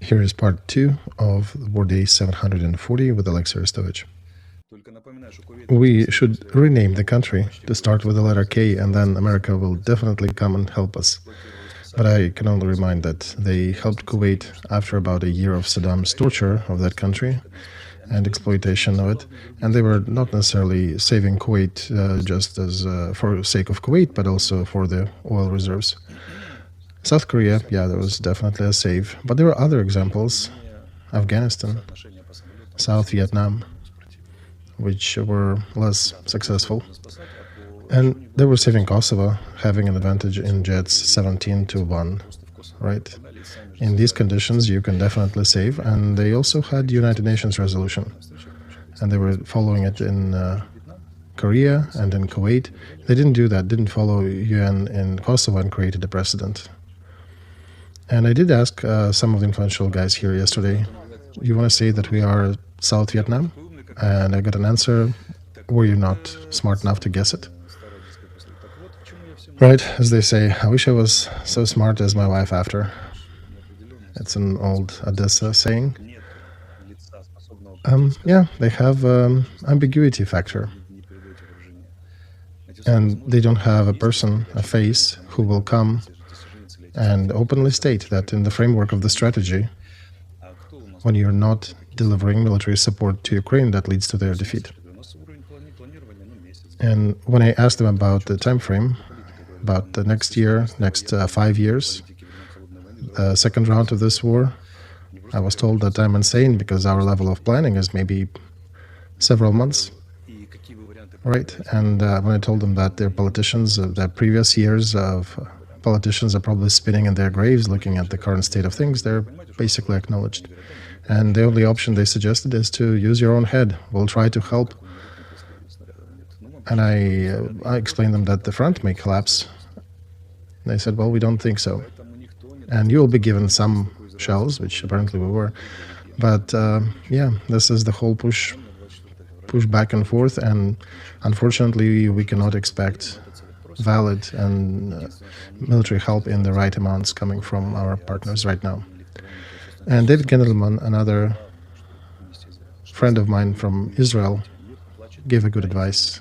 Here is part 2 of War Day 740 with Alexei Arestovich. We should rename the country to start with the letter K, and then America will definitely come and help us. But I can only remind that they helped Kuwait after about a year of Saddam's torture of that country and exploitation of it, and they were not necessarily saving Kuwait just as for the sake of Kuwait, but also for the oil reserves. South Korea, yeah, that was definitely a save, but there were other examples. Afghanistan, South Vietnam, which were less successful. And they were saving Kosovo, having an advantage in jets 17-1, right? In these conditions, you can definitely save. And they also had United Nations resolution, and they were following it in Korea and in Kuwait. They didn't do that, didn't follow UN in Kosovo and created a precedent. And I did ask some of the influential guys here yesterday, you want to say that we are South Vietnam? And I got an answer, were you not smart enough to guess it? Right, as they say, I wish I was so smart as my wife after. It's an old Odessa saying. Yeah, they have ambiguity factor. And they don't have a person, a face, who will come and openly state that in the framework of the strategy, when you're not delivering military support to Ukraine, that leads to their defeat. And when I asked them about the time frame, about the next year, next 5 years, the second round of this war, I was told that I'm insane because our level of planning is maybe several months. Right, and when I told them that their politicians, the previous years of politicians are probably spinning in their graves looking at the current state of things, they're basically acknowledged. And the only option they suggested is to use your own head. We'll try to help. And I explained them that the front may collapse. They said, well, we don't think so. And you will be given some shells, which apparently we were. But yeah, this is the whole push back and forth. And unfortunately, we cannot expect valid and military help in the right amounts coming from our partners right now. And David Gendelman, another friend of mine from Israel, gave a good advice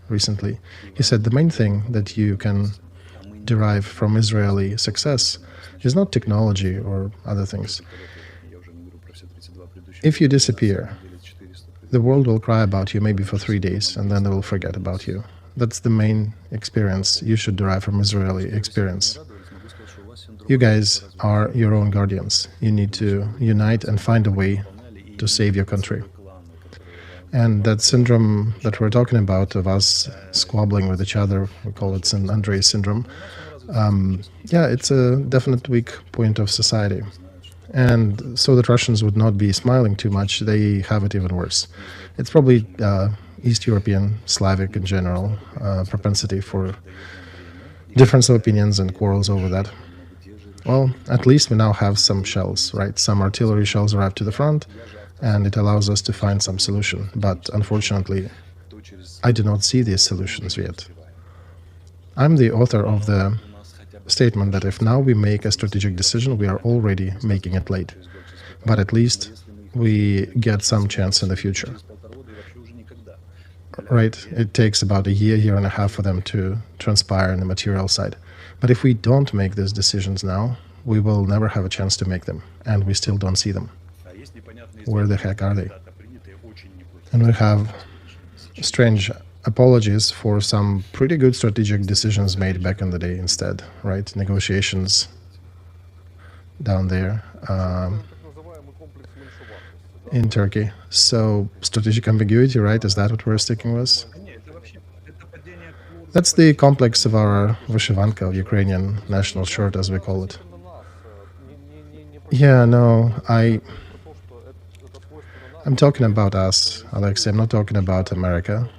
recently. He said the main thing that you can derive from Israeli success is not technology or other things. If you disappear, the world will cry about you maybe for 3 days, and then they will forget about you. That's the main experience you should derive from Israeli experience. You guys are your own guardians. You need to unite and find a way to save your country. And that syndrome that we're talking about of us squabbling with each other, we call it an Andriyism syndrome. Yeah, it's a definite weak point of society. And so that Russians would not be smiling too much, they have it even worse. It's probably East European, Slavic in general, propensity for difference of opinions and quarrels over that. Well, at least we now have some shells, right? Some artillery shells arrived to the front, and it allows us to find some solution. But unfortunately, I do not see these solutions yet. I'm the author of the statement that if now we make a strategic decision, we are already making it late. But at least we get some chance in the future. Right? It takes about a year and a half for them to transpire in the material side. But if we don't make these decisions now, we will never have a chance to make them, and we still don't see them. Where the heck are they? And we have strange apologies for some pretty good strategic decisions made back in the day instead, right? Negotiations down there in Turkey. So strategic ambiguity, right? Is that what we're sticking with? That's the complex of our vyshyvanka, of Ukrainian national shirt, as we call it. Yeah, no, I'm talking about us, Alexei. I'm not talking about America.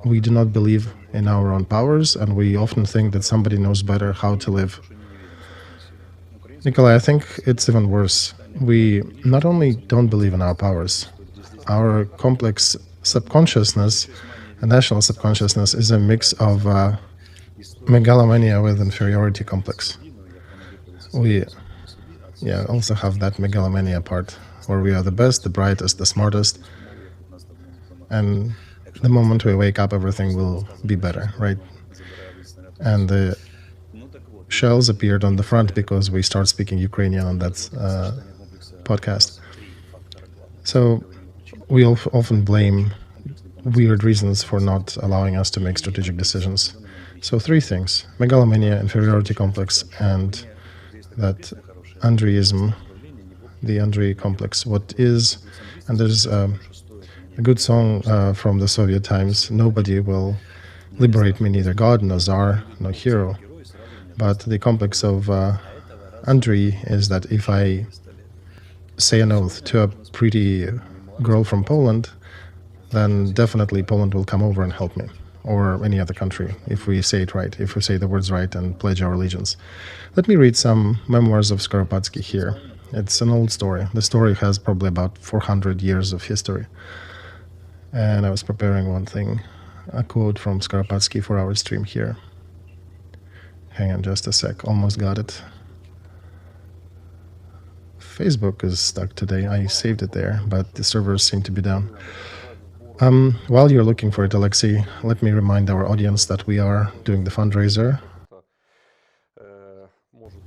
We do not believe in our own powers, and we often think that somebody knows better how to live. Nikolai, I think it's even worse. We not only don't believe in our powers, our complex subconsciousness, a national subconsciousness, is a mix of megalomania with inferiority complex. also have that megalomania part, where we are the best, the brightest, the smartest, and the moment we wake up, everything will be better, right? And the shells appeared on the front because we start speaking Ukrainian on that podcast. So we often blame weird reasons for not allowing us to make strategic decisions. So 3 things: megalomania, inferiority complex, and that Andriyism, the Andriy complex. What is, and there's a good song from the Soviet times, nobody will liberate me, neither God, no Tsar, no hero. But the complex of Andriy is that if I say an oath to a pretty girl from Poland, then definitely Poland will come over and help me, or any other country, if we say it right, if we say the words right and pledge our allegiance. Let me read some Memoirs of Skoropadsky here. It's an old story. The story has probably about 400 years of history. And I was preparing one thing, a quote from Skoropadsky for our stream here. Hang on just a sec, almost got it. Facebook is stuck today. I saved it there, but the servers seem to be down. While you're looking for it, Alexei, let me remind our audience that we are doing the fundraiser.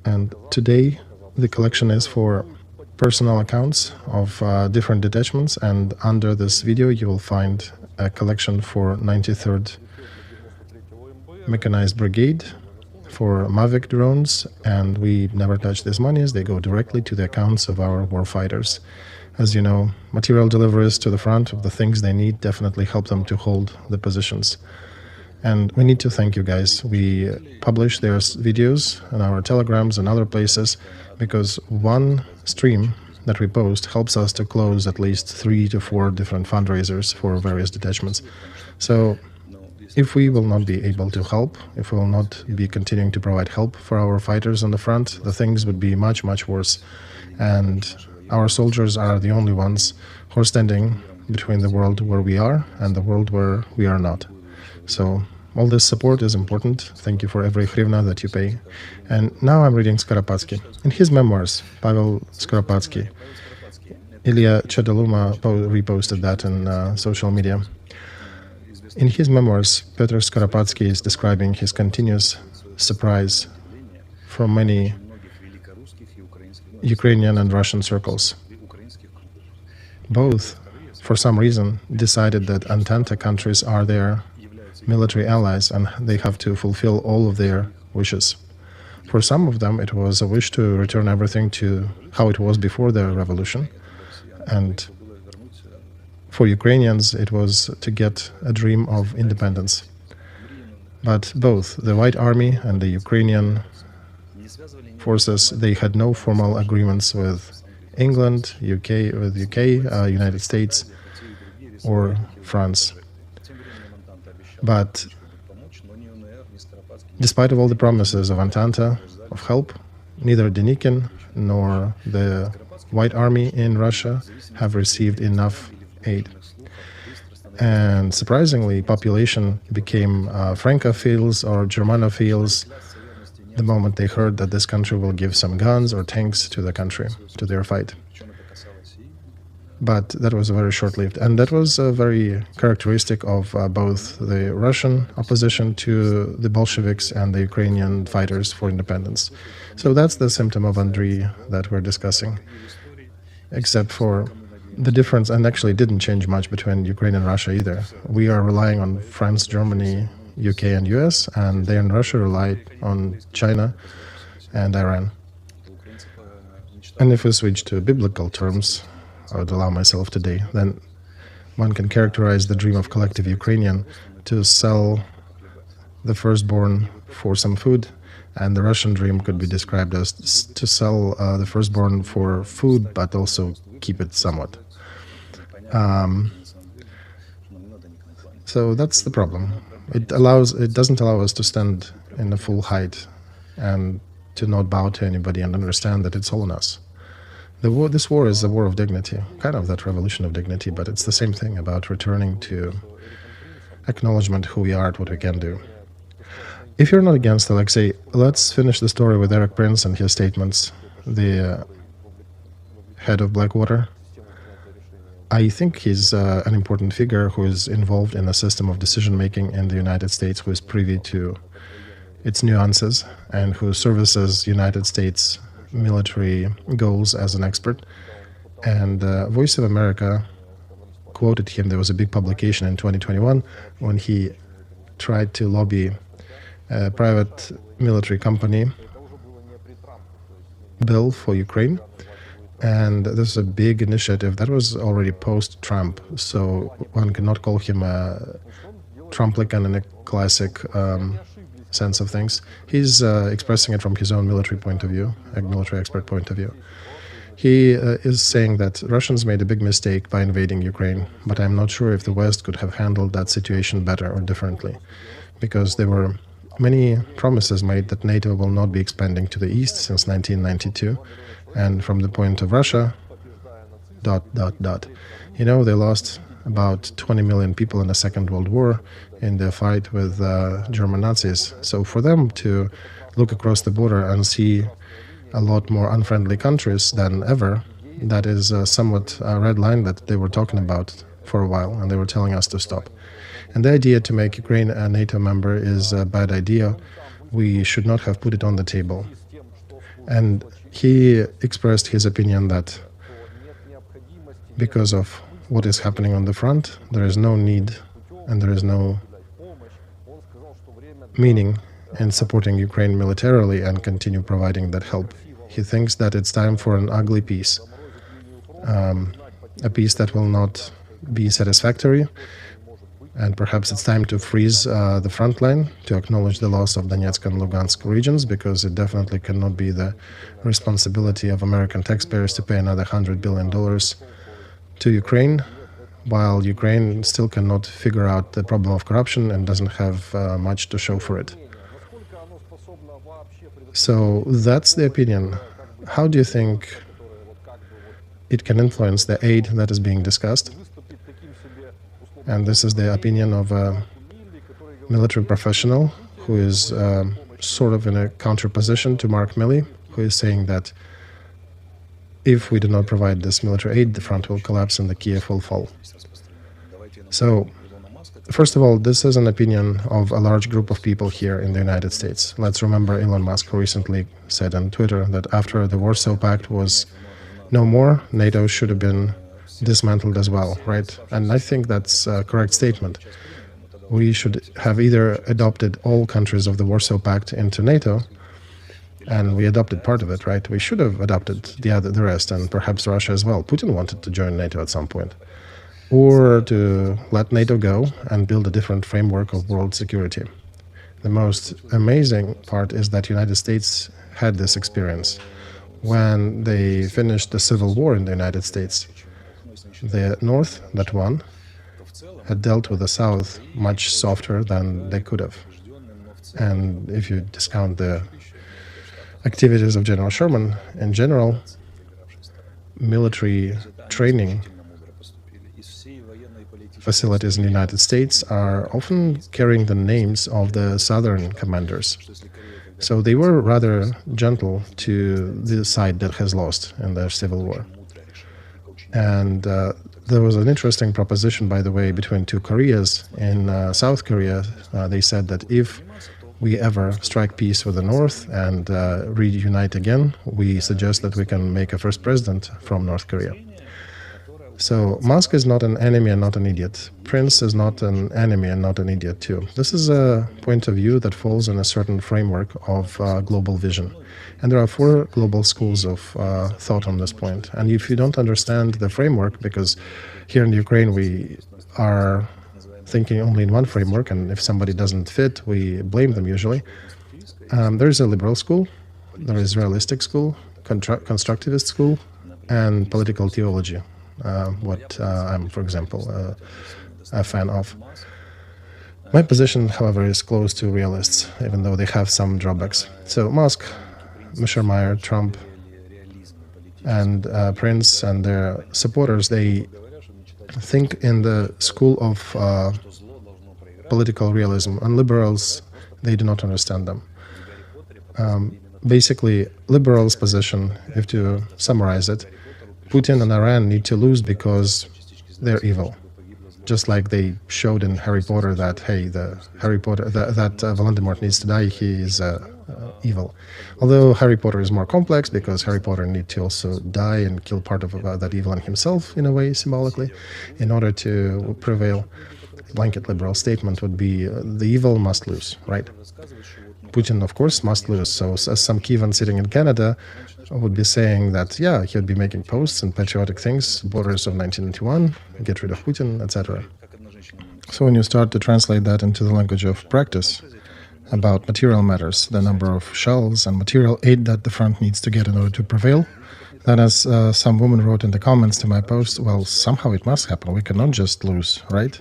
And today, the collection is for personal accounts of different detachments. And under this video, you will find a collection for 93rd Mechanized Brigade, for Mavic drones. And we never touch these monies. They go directly to the accounts of our warfighters. As you know, material deliveries to the front of the things they need definitely help them to hold the positions. And we need to thank you guys. We publish their videos on our telegrams and other places because one stream that we post helps us to close at least 3 to 4 different fundraisers for various detachments. So if we will not be able to help, if we will not be continuing to provide help for our fighters on the front, the things would be much, much worse. And our soldiers are the only ones who are standing between the world where we are and the world where we are not. So all this support is important. Thank you for every hryvnia that you pay. And now I'm reading Skoropadsky. In his memoirs, Pavel Skoropadsky, Ilya Chedaluma reposted that in social media. In his memoirs, Petr Skoropadsky is describing his continuous surprise from many Ukrainian and Russian circles. Both, for some reason, decided that Entente countries are their military allies and they have to fulfill all of their wishes. For some of them, it was a wish to return everything to how it was before the revolution. And for Ukrainians, it was to get a dream of independence. But both the White Army and the Ukrainian forces, they had no formal agreements with England, UK, United States, or France. But despite of all the promises of Entente, of help, neither Denikin nor the White Army in Russia have received enough aid. And surprisingly, population became Francophiles or Germanophiles the moment they heard that this country will give some guns or tanks to the country, to their fight. But that was very short-lived, and that was very characteristic of both the Russian opposition to the Bolsheviks and the Ukrainian fighters for independence. So that's the symptom of Andriy that we're discussing, except for the difference, and actually didn't change much between Ukraine and Russia either. We are relying on France, Germany, UK and US, and they in Russia relied on China and Iran. And if we switch to biblical terms, I would allow myself today, then one can characterize the dream of collective Ukrainian to sell the firstborn for some food, and the Russian dream could be described as to sell the firstborn for food, but also keep it somewhat. So that's the problem. It doesn't allow us to stand in the full height and to not bow to anybody and understand that it's all on us. This war is a war of dignity, kind of that revolution of dignity, but it's the same thing about returning to acknowledgement who we are and what we can do. If you're not against, Alexei, let's finish the story with Eric Prince and his statements. The head of Blackwater. I think he's an important figure who is involved in the system of decision-making in the United States, who is privy to its nuances, and who services United States military goals as an expert. And Voice of America quoted him. There was a big publication in 2021 when he tried to lobby a private military company bill for Ukraine. And this is a big initiative that was already post-Trump, so one cannot call him a Trumplican in a classic sense of things. He's expressing it from his own military point of view, a military expert point of view. He is saying that Russians made a big mistake by invading Ukraine, but I'm not sure if the West could have handled that situation better or differently, because there were many promises made that NATO will not be expanding to the east since 1992, and from the point of Russia, ... You know, they lost about 20 million people in the Second World War in their fight with German Nazis. So for them to look across the border and see a lot more unfriendly countries than ever, that is somewhat a red line that they were talking about for a while, and they were telling us to stop. And the idea to make Ukraine a NATO member is a bad idea. We should not have put it on the table. And he expressed his opinion that because of what is happening on the front, there is no need and there is no meaning in supporting Ukraine militarily and continue providing that help. He thinks that it's time for an ugly peace, a peace that will not be satisfactory, and perhaps it's time to freeze the front line, to acknowledge the loss of Donetsk and Lugansk regions, because it definitely cannot be the responsibility of American taxpayers to pay another $100 billion to Ukraine, while Ukraine still cannot figure out the problem of corruption and doesn't have much to show for it. So that's the opinion. How do you think it can influence the aid that is being discussed? And this is the opinion of a military professional who is sort of in a counterposition to Mark Milley, who is saying that if we do not provide this military aid, the front will collapse and the Kiev will fall. So, first of all, this is an opinion of a large group of people here in the United States. Let's remember Elon Musk, who recently said on Twitter that after the Warsaw Pact was no more, NATO should have been dismantled as well, right? And I think that's a correct statement. We should have either adopted all countries of the Warsaw Pact into NATO, and we adopted part of it, right? We should have adopted the rest, and perhaps Russia as well. Putin wanted to join NATO at some point. Or to let NATO go and build a different framework of world security. The most amazing part is that the United States had this experience. When they finished the Civil War in the United States, the North that won had dealt with the South much softer than they could have. And if you discount the activities of General Sherman, in general, military training facilities in the United States are often carrying the names of the Southern commanders. So they were rather gentle to the side that has lost in the Civil War. And there was an interesting proposition, by the way, between two Koreas. In South Korea, they said that if we ever strike peace with the North and reunite again, we suggest that we can make a first president from North Korea. So Musk is not an enemy and not an idiot. Prince is not an enemy and not an idiot too. This is a point of view that falls in a certain framework of global vision. And there are 4 global schools of thought on this point. And if you don't understand the framework, because here in Ukraine we are thinking only in one framework, and if somebody doesn't fit, we blame them usually. There is a liberal school, there is realistic school, constructivist school, and political theology. What I'm, for example, a fan of. My position, however, is close to realists, even though they have some drawbacks. So Musk, Meyer, Trump, and Prince and their supporters, they think in the school of political realism, and liberals, they do not understand them. Basically, liberals' position, if to summarize it, Putin and Iran need to lose because they're evil. Just like they showed in Harry Potter that, hey, that Voldemort needs to die, he is evil. Although Harry Potter is more complex because Harry Potter need to also die and kill part of that evil in himself, in a way, symbolically, in order to prevail. Blanket liberal statement would be the evil must lose, right? Putin, of course, must lose. So as some Kievan sitting in Canada would be saying that, yeah, he would be making posts and patriotic things, borders of 1991, get rid of Putin, etc. So when you start to translate that into the language of practice about material matters, the number of shells and material aid that the front needs to get in order to prevail, then as some woman wrote in the comments to my post, well, somehow it must happen. We cannot just lose, right?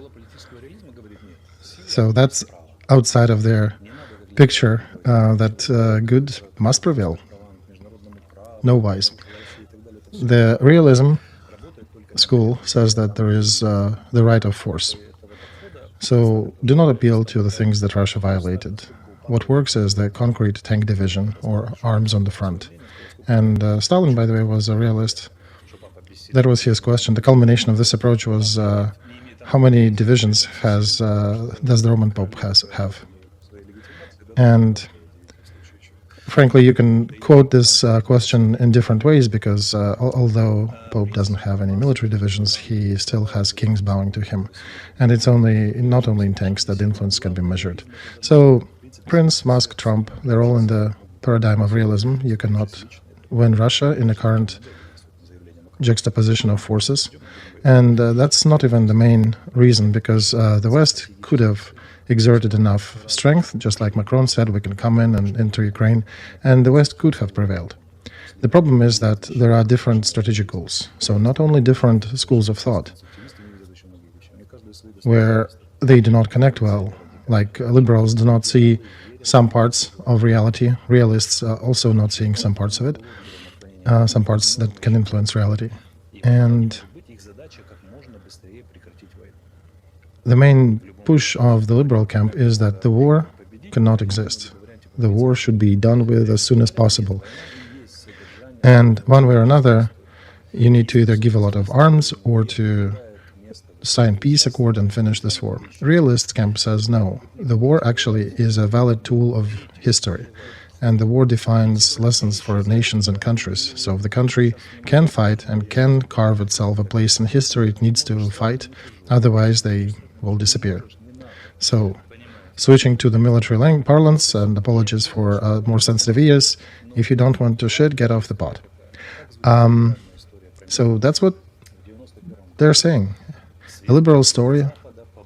So that's outside of their picture that good must prevail. No wise. The realism school says that there is the right of force. So do not appeal to the things that Russia violated. What works is the concrete tank division or arms on the front. And Stalin, by the way, was a realist. That was his question. The culmination of this approach was how many divisions does the Roman Pope have? And frankly, you can quote this question in different ways because although Pope doesn't have any military divisions, he still has kings bowing to him. And it's not only in tanks that the influence can be measured. So Prince, Musk, Trump, they're all in the paradigm of realism. You cannot win Russia in the current juxtaposition of forces. And that's not even the main reason, because the West could have exerted enough strength, just like Macron said, we can come in and enter Ukraine, and the West could have prevailed. The problem is that there are different strategic goals, so not only different schools of thought, where they do not connect well, like liberals do not see some parts of reality, realists also not seeing some parts of it, some parts that can influence reality. And the main push of the liberal camp is that the war cannot exist. The war should be done with as soon as possible. And one way or another, you need to either give a lot of arms or to sign peace accord and finish this war. Realist camp says no. The war actually is a valid tool of history. And the war defines lessons for nations and countries. So if the country can fight and can carve itself a place in history, it needs to fight. Otherwise, they will disappear. So, switching to the military parlance, and apologies for more sensitive ears, if you don't want to shit, get off the pot. So that's what they're saying. The liberal story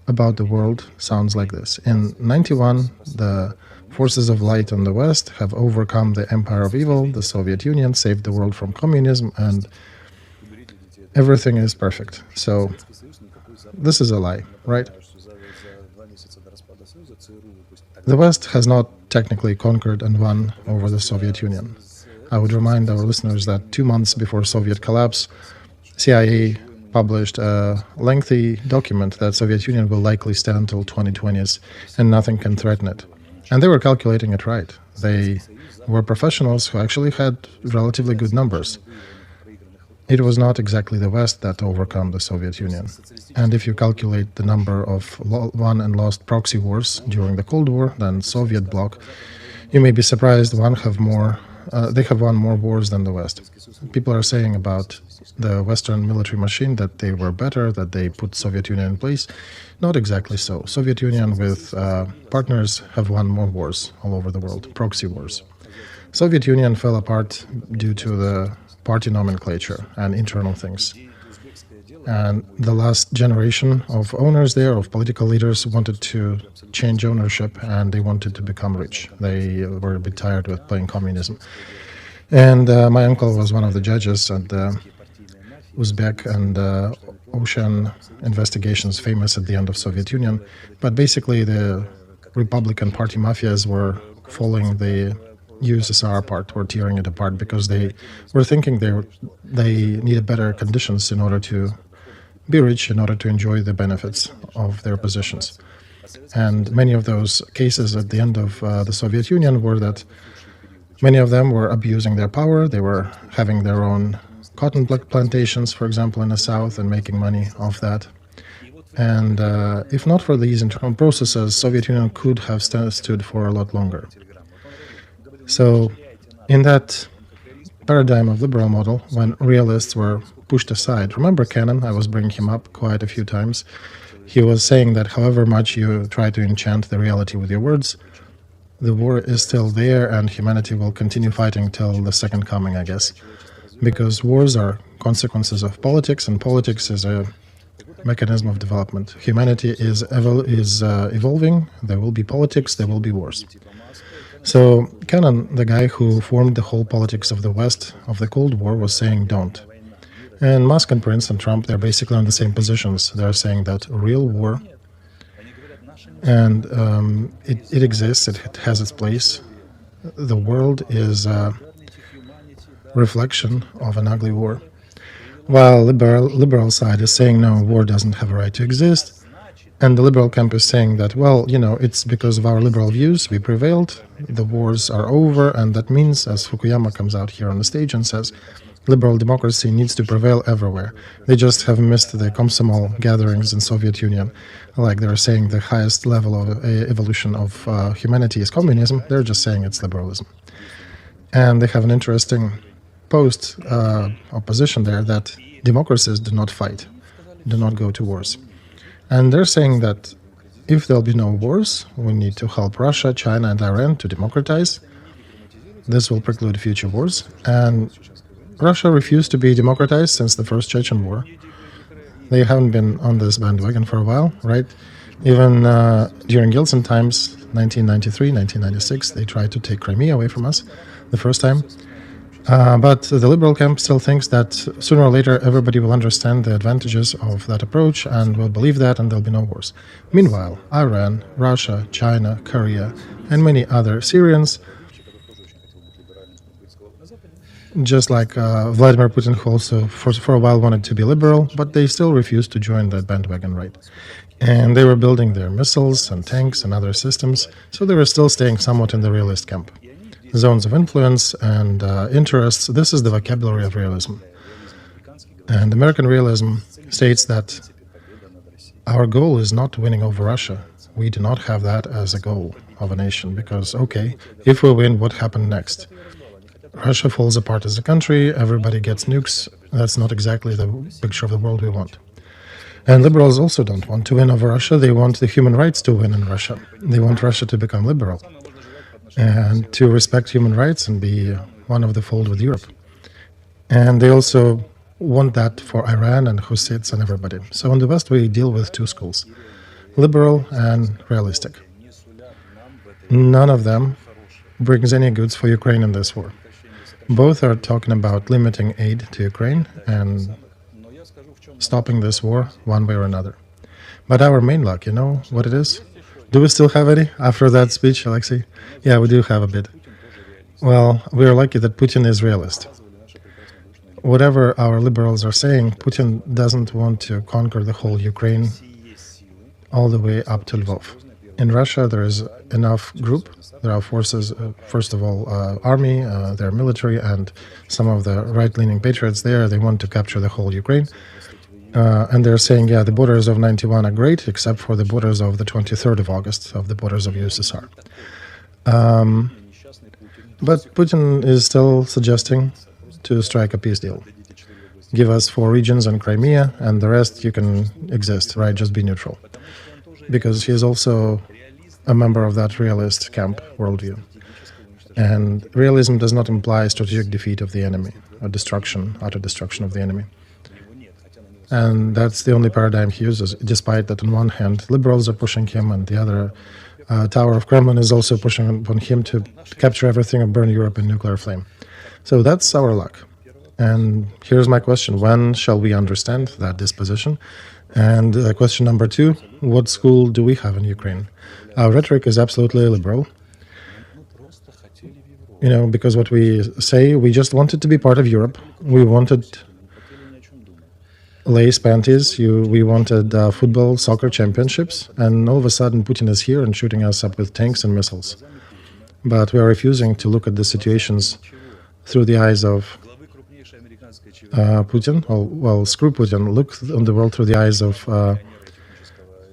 about the world sounds like this. In 91, the forces of light on the West have overcome the empire of evil, the Soviet Union, saved the world from communism, and everything is perfect. So this is a lie, right? The West has not technically conquered and won over the Soviet Union. I would remind our listeners that 2 months before Soviet collapse, CIA published a lengthy document that Soviet Union will likely stand until 2020s and nothing can threaten it. And they were calculating it right. They were professionals who actually had relatively good numbers. It was not exactly the West that overcome the Soviet Union. And if you calculate the number of won and lost proxy wars during the Cold War than Soviet bloc, you may be surprised they have won more wars than the West. People are saying about the Western military machine that they were better, that they put Soviet Union in place. Not exactly so. Soviet Union with partners have won more wars all over the world, proxy wars. Soviet Union fell apart due to the party nomenclature and internal things. And the last generation of owners there, of political leaders, wanted to change ownership and they wanted to become rich. They were a bit tired with playing communism. And my uncle was one of the judges at the Uzbek and Ocean investigations, famous at the end of Soviet Union. But basically the Republican Party mafias were falling the USSR apart, or tearing it apart, because they were thinking they needed better conditions in order to be rich, in order to enjoy the benefits of their positions. And many of those cases at the end of the Soviet Union were that many of them were abusing their power, they were having their own cotton plantations, for example, in the south, and making money off that. And if not for these internal processes, Soviet Union could have stood for a lot longer. So in that paradigm of liberal model, when realists were pushed aside, remember Cannon? I was bringing him up quite a few times. He was saying that however much you try to enchant the reality with your words, the war is still there and humanity will continue fighting till the second coming, I guess. Because wars are consequences of politics, and politics is a mechanism of development. Humanity is evolving, there will be politics, there will be wars. So Cannon, the guy who formed the whole politics of the West of the Cold War, was saying don't. And Musk and Prince and Trump, they're basically on the same positions. They're saying that real war, and it exists, it has its place. The world is a reflection of an ugly war. While liberal side is saying, no, war doesn't have a right to exist. And the liberal camp is saying that, well, it's because of our liberal views, we prevailed, the wars are over, and that means, as Fukuyama comes out here on the stage and says, liberal democracy needs to prevail everywhere. They just have missed the Komsomol gatherings in Soviet Union. Like they're saying the highest level of evolution of humanity is communism, they're just saying it's liberalism. And they have an interesting post opposition there that democracies do not fight, do not go to wars. And they're saying that if there'll be no wars, we need to help Russia, China, and Iran to democratize. This will preclude future wars. And Russia refused to be democratized since the first Chechen war. They haven't been on this bandwagon for a while, right? Even during Yeltsin times, 1993, 1996, they tried to take Crimea away from us the first time. But the liberal camp still thinks that sooner or later everybody will understand the advantages of that approach and will believe that, and there'll be no wars. Meanwhile, Iran, Russia, China, Korea, and many other Syrians, just like Vladimir Putin, who also for a while wanted to be liberal, but they still refused to join that bandwagon, right? And they were building their missiles and tanks and other systems, so they were still staying somewhat in the realist camp. Zones of influence and interests, this is the vocabulary of realism. And American realism states that our goal is not winning over Russia. We do not have that as a goal of a nation because, okay, if we win, what happened next? Russia falls apart as a country, everybody gets nukes. That's not exactly the picture of the world we want. And liberals also don't want to win over Russia. They want the human rights to win in Russia. They want Russia to become liberal and to respect human rights and be one of the fold with Europe. And they also want that for Iran and Hussites and everybody. So in the West, we deal with two schools, liberal and realistic. None of them brings any goods for Ukraine in this war. Both are talking about limiting aid to Ukraine and stopping this war one way or another. But our main luck, you know what it is? Do we still have any after that speech, Alexei? Yeah, we do have a bit. Well, we are lucky that Putin is realist. Whatever our liberals are saying, Putin doesn't want to conquer the whole Ukraine all the way up to Lvov. In Russia, there is enough group. There are forces, first of all, army, their military, and some of the right-leaning patriots there. They want to capture the whole Ukraine. And they're saying, yeah, the borders of 91 are great, except for the borders of the 23rd of August, of the borders of USSR. But Putin is still suggesting to strike a peace deal. Give us 4 regions and Crimea, and the rest you can exist, right? Just be neutral. Because he is also a member of that realist camp worldview. And realism does not imply strategic defeat of the enemy, or destruction, utter destruction of the enemy. And that's the only paradigm he uses, despite that on one hand, liberals are pushing him, and the other Tower of Kremlin is also pushing upon him to capture everything and burn Europe in nuclear flame. So that's our luck. And here's my question, when shall we understand that disposition? And question number 2, what school do we have in Ukraine? Our rhetoric is absolutely liberal. You know, because what we say, we just wanted to be part of Europe. We wanted lace panties, we wanted football, soccer championships, and all of a sudden Putin is here and shooting us up with tanks and missiles. But we are refusing to look at the situations through the eyes of Putin, well, screw Putin, look on the world through the eyes of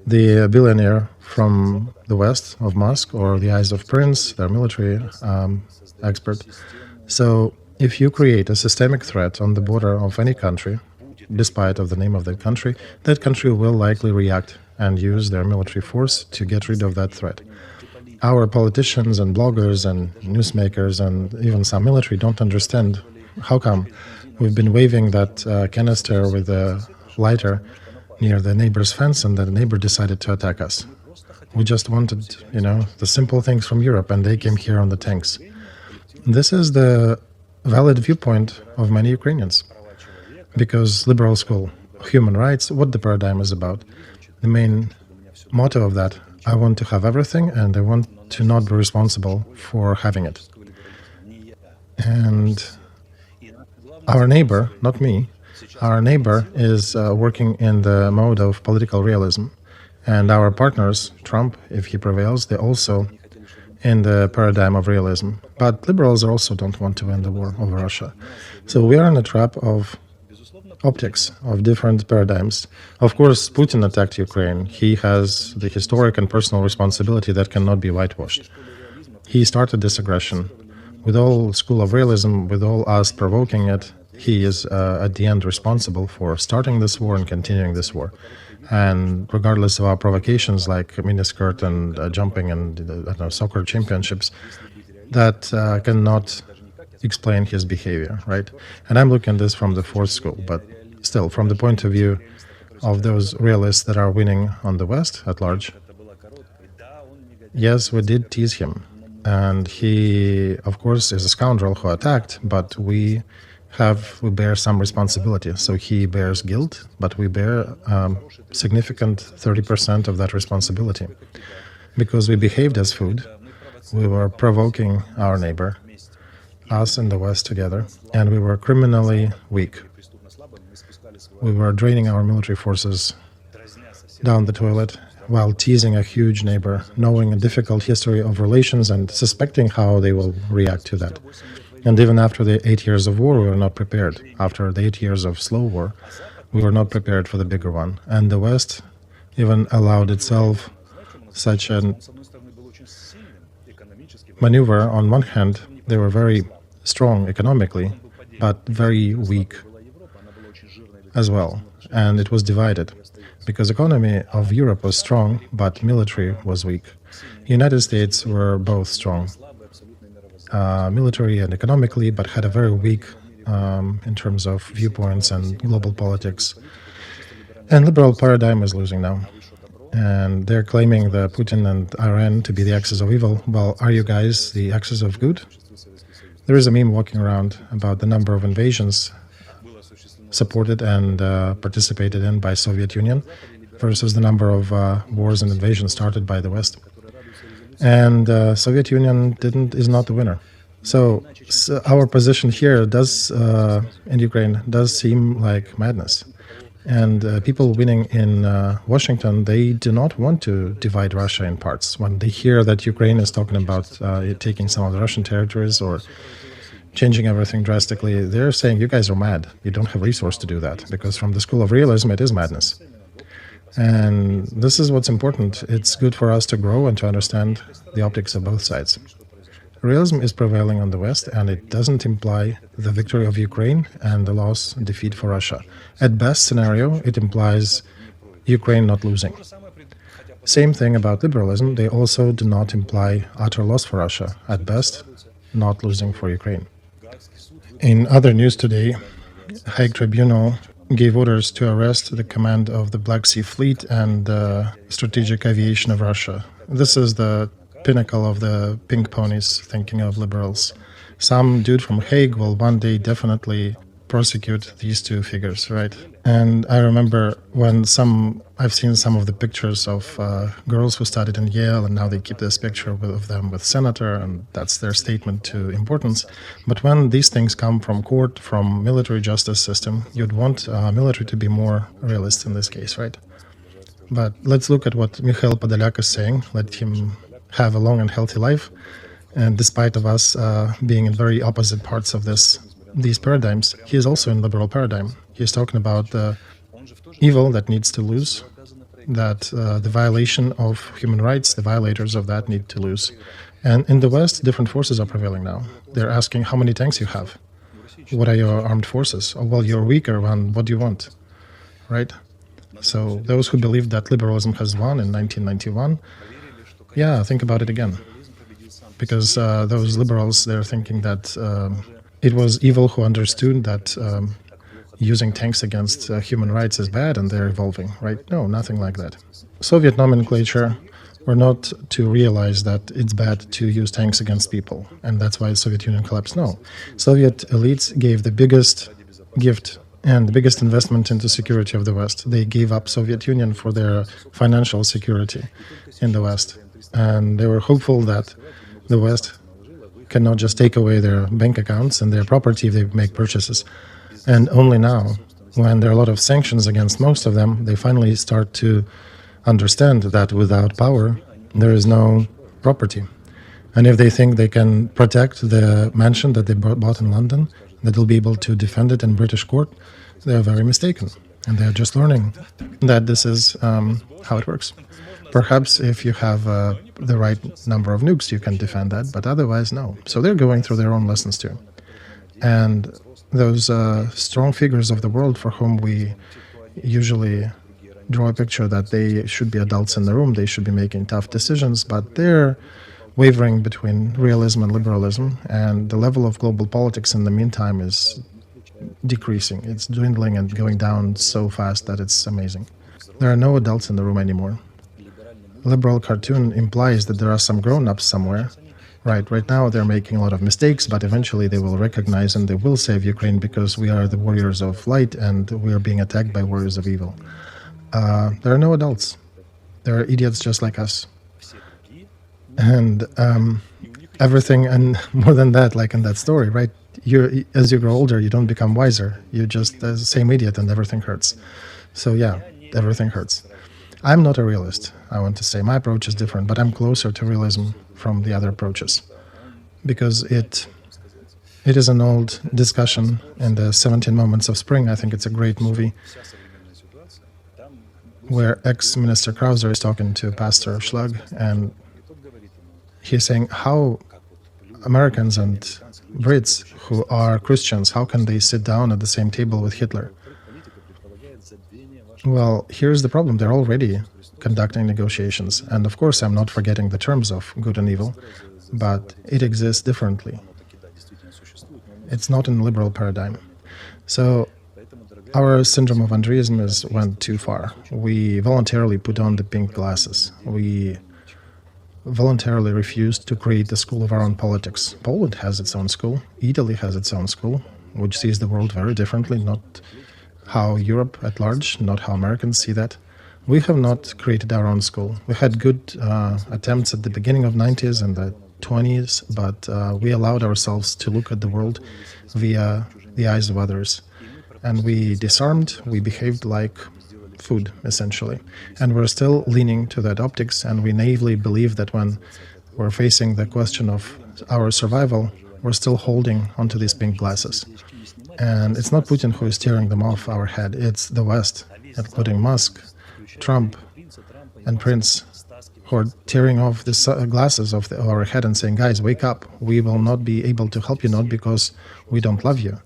the billionaire from the West, of Musk, or the eyes of Prince, their military expert. So if you create a systemic threat on the border of any country, despite of the name of that country will likely react and use their military force to get rid of that threat. Our politicians and bloggers and newsmakers and even some military don't understand how come we've been waving that canister with a lighter near the neighbor's fence and the neighbor decided to attack us. We just wanted, the simple things from Europe and they came here on the tanks. This is the valid viewpoint of many Ukrainians. Because liberal school, human rights, what the paradigm is about. The main motto of that, I want to have everything and I want to not be responsible for having it. And our neighbor, not me, our neighbor is working in the mode of political realism. And our partners, Trump, if he prevails, they're also in the paradigm of realism. But liberals also don't want to win the war over Russia. So we are in a trap of optics, of different paradigms. Of course, Putin attacked Ukraine. He has the historic and personal responsibility that cannot be whitewashed. He started this aggression. With all school of realism, with all us provoking it, he is at the end responsible for starting this war and continuing this war. And regardless of our provocations like miniskirt and jumping and soccer championships, that cannot explain his behavior, right? And I'm looking at this from the fourth school, but still, from the point of view of those realists that are winning on the West at large, yes, we did tease him. And he, of course, is a scoundrel who attacked, but we bear some responsibility. So he bears guilt, but we bear significant 30% of that responsibility. Because we behaved as food, we were provoking our neighbor, us in the West together, and we were criminally weak. We were draining our military forces down the toilet while teasing a huge neighbor, knowing a difficult history of relations and suspecting how they will react to that. And even after the 8 years of war, we were not prepared. After the 8 years of slow war, we were not prepared for the bigger one. And the West even allowed itself such a maneuver. On one hand, they were very strong economically, but very weak as well. And it was divided, because economy of Europe was strong, but military was weak. United States were both strong, military and economically, but had a very weak in terms of viewpoints and global politics. And liberal paradigm is losing now. And they're claiming the Putin and Iran to be the axis of evil. Well, are you guys the axis of good? There is a meme walking around about the number of invasions supported and participated in by Soviet Union versus the number of wars and invasions started by the West. And Soviet Union is not the winner. So our position here in Ukraine does seem like madness. And people winning in Washington, they do not want to divide Russia in parts. When they hear that Ukraine is talking about taking some of the Russian territories or changing everything drastically, they're saying, you guys are mad. You don't have resource to do that. Because from the school of realism, it is madness. And this is what's important. It's good for us to grow and to understand the optics of both sides. Realism is prevailing on the West, and it doesn't imply the victory of Ukraine and the loss and defeat for Russia. At best scenario, it implies Ukraine not losing. Same thing about liberalism. They also do not imply utter loss for Russia. At best, not losing for Ukraine. In other news today, Hague Tribunal gave orders to arrest the command of the Black Sea Fleet and strategic aviation of Russia. This is the pinnacle of the pink ponies thinking of liberals. Some dude from Hague will one day definitely prosecute these two figures, right? And I remember when I've seen some of the pictures of girls who studied in Yale, and now they keep this picture of them with senator, and that's their statement to importance. But when these things come from court, from military justice system, you'd want military to be more realist in this case, right? But let's look at what Mikhail Podolyak is saying. Let him have a long and healthy life. And despite of us being in very opposite parts of this these paradigms, he is also in liberal paradigm. He's talking about the evil that needs to lose, that the violation of human rights, the violators of that need to lose. And in the West, different forces are prevailing now. They're asking how many tanks you have. What are your armed forces? Oh, well, you're weaker one. What do you want? Right? So those who believe that liberalism has won in 1991, yeah, think about it again. Because those liberals, they're thinking that it was evil who understood that using tanks against human rights is bad and they're evolving, right? No, nothing like that. Soviet nomenclature were not to realize that it's bad to use tanks against people, and that's why the Soviet Union collapsed. No. Soviet elites gave the biggest gift and the biggest investment into security of the West. They gave up Soviet Union for their financial security in the West. And they were hopeful that the West cannot just take away their bank accounts and their property if they make purchases. And only now, when there are a lot of sanctions against most of them, they finally start to understand that without power, there is no property. And if they think they can protect the mansion that they bought in London, that they'll be able to defend it in British court, they are very mistaken. And they are just learning that this is how it works. Perhaps if you have the right number of nukes, you can defend that, but otherwise, no. So they're going through their own lessons too. And those strong figures of the world for whom we usually draw a picture that they should be adults in the room, they should be making tough decisions, but they're wavering between realism and liberalism, and the level of global politics in the meantime is decreasing. It's dwindling and going down so fast that it's amazing. There are no adults in the room anymore. Liberal cartoon implies that there are some grown-ups somewhere. Right now they're making a lot of mistakes, but eventually they will recognize and they will save Ukraine because we are the warriors of light and we are being attacked by warriors of evil. There are no adults. There are idiots just like us. And everything, and more than that, like in that story, right? As you grow older, you don't become wiser. You're just the same idiot and everything hurts. So yeah, everything hurts. I'm not a realist, I want to say. My approach is different, but I'm closer to realism from the other approaches. Because it is an old discussion in the 17 Moments of Spring. I think it's a great movie where ex-Minister Krauser is talking to Pastor Schlug, and he's saying how Americans and Brits who are Christians, how can they sit down at the same table with Hitler? Well, here's the problem. They're already conducting negotiations. And of course, I'm not forgetting the terms of good and evil, but it exists differently. It's not in the liberal paradigm. So our syndrome of Andriyism went too far. We voluntarily put on the pink glasses. We voluntarily refused to create the school of our own politics. Poland has its own school. Italy has its own school, which sees the world very differently, not how Europe at large, not how Americans see that. We have not created our own school. We had good attempts at the beginning of 90s and the 20s, but we allowed ourselves to look at the world via the eyes of others. And we disarmed, we behaved like food, essentially. And we're still leaning to that optics, and we naively believe that when we're facing the question of our survival, we're still holding onto these pink glasses. And it's not Putin who is tearing them off our head, it's the West, including Musk, Trump, and Prince, who are tearing off the glasses of our head and saying, guys, wake up, we will not be able to help you, not because we don't love you.